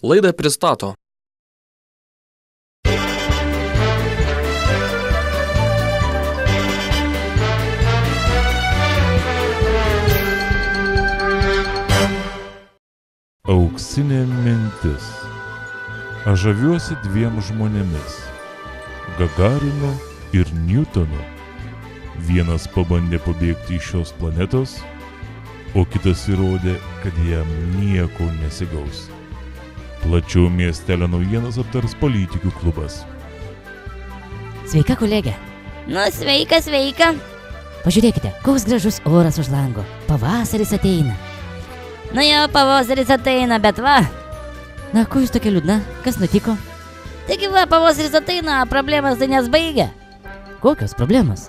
Laidą pristato Auksinė mintis. Aš žaviuosi dviem žmonėmis – Gagarinu ir Newtonu. Vienas pabandė pabėgti iš šios planetos, o kitas įrodė, kad jam nieko nesigaus. Plačiau miestelio naujienas aptars Politikių klubas. Sveika, kolegė. Nu, sveika. Pažiūrėkite, koks gražus oras už lango. Pavasaris ateina. Nu jau pavasaris ateina, bet va. Na, ko jūs tokia liūdna? Kas nutiko? Taigi va, pavasaris ateina, problemas tai nesbaigia. Kokios problemos?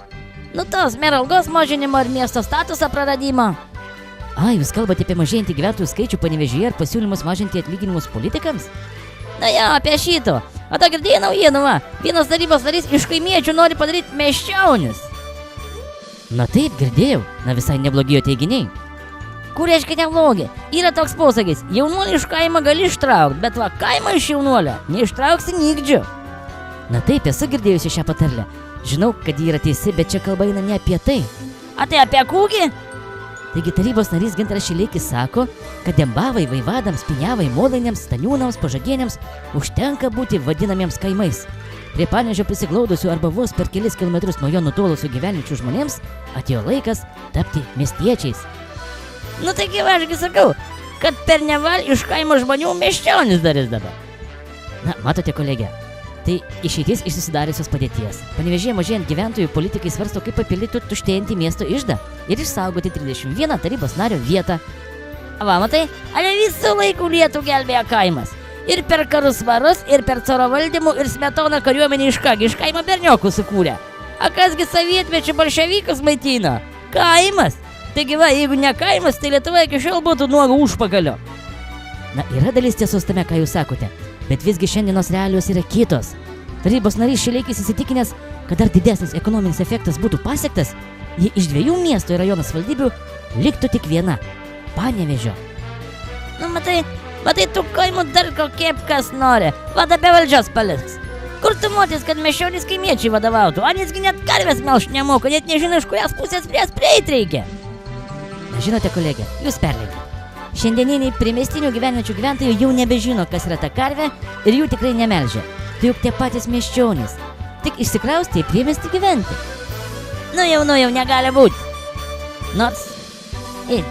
Nu tos mero algos mažinimo ir miesto statuso praradimo. Jūs kalbate apie mažėjantį gyventojų skaičių Panevėžyje ir pasiūlymus mažinti atlyginimus politikams? Na jau, apie šito. O to girdėjai naujienų, va. Vienas tarybos narys iš kaimiečių nori padaryti miesčionius. Na taip, girdėjau. Na visai neblogi jo teiginiai. Kur reiškia neblogi? Yra toks posakis, jaunuolį iš kaimo gali ištraukti, bet va kaimą iš jaunuolio neištrauksi nykdžiu. Na taip, esu girdėjusi šią patarlę. Žinau, kad ji yra teisi, bet čia kalba eina ne apie tai. A tai apie kūgį? Taigi tarybos narys Gintaras Šileikis sako, kad Dembavai, Vaivadams, Piniavai, Molainiams, Staniūnams, Pažagieniams užtenka būti vadinamiems kaimais. Prie Panevėžio prisiglaudusių arba vos per kelis kilometrus nuo jo nutolusių gyvenančių žmonėms atėjo laikas tapti miestiečiais. Nu taigi ašgi sakau, kad per neval iš kaimo žmonių miesčionis darys dabar. Na, matote, kolegė, tai išeitis iš susidariusios padėties. Panevėžyje mažėjant gyventojų, politikai svarsto, kaip papildyti tuštėjantį miesto iždą ir išsaugoti 31 tarybos nario vietą. Va, matai, ale visų laikų Lietuvą gelbėjo kaimas. Ir per karus varus, ir per caro valdymų, ir Smetona kariuomenį iš kaimo berniokų sukūrė. A kasgi sovietmečių bolševikus maitina? Kaimas. Taigi va, jeigu ne kaimas, tai Lietuva iki šiol būtų nuogo užpakalio. Na, yra dalis tiesos tame, ką jūs sakote, bet visgi šiandienos realijos yra kitos. Tarybos narys Šileikis įsitikinęs, kad dar didesnis ekonominis efektas būtų pasiektas, jei iš 2 miesto ir rajono savivaldybių liktų tik viena – Panevėžio. Nu, matai, tų kaimų dar kokie kas nori, vada be valdžios paliks. Kur tu motis, kad miesčionys kaimiečiai vadovautų, a nesgi net karvės melžt nemoka, net nežino, iš kurios pusės prieit reikia. Na, žinote, kolegė, jūs perlenkite. Šiandieniniai priemiestinių gyvenančių gyventojų jau nebežino, kas yra ta karvė ir jų tikrai nemelžia. Tai juk tie patys miesčionys. Tik išsikraustė į priemiestį gyventi. Nu jau, negali būti. Nors,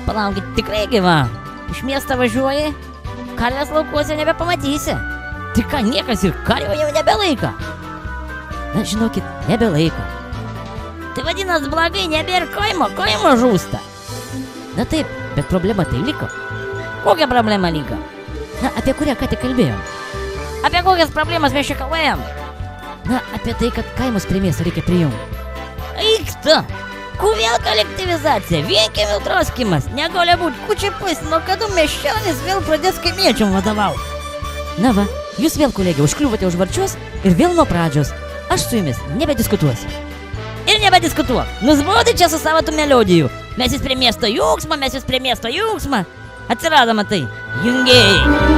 palaukit, tikrai gyva. Iš miesto važiuoji, karvės laukuose nebepamatysi. Tik ką, niekas ir karvių jau nebelaiko. Na, žinokit, nebelaiko. Tai vadinas blogai, nebėra kaimo žūsta. Na taip, bet problema tai liko. Kokia problema liko? Na, apie kurią ką tik kalbėjom. Apie kokias problemas mes čia kalbėjom? Na, apie tai, kad kaimus prie miesto reikia prijungti. Eik tu! Vėl kolektyvizacija, vienkiemių troskimas. Negali būti, kučiai nuo kada miesčionis vėl pradės kaimiečiam vadovauti. Na va, jūs vėl, kolegė, užkliuvote už varčios ir vėl nuo pradžios. Aš su jumis nebediskutuosiu. Ir nebediskutuok. Nusbodai čia su savo tų melodijų. Mes jūs prie miesto jungsmą. Atsirado, matai, jungėjai.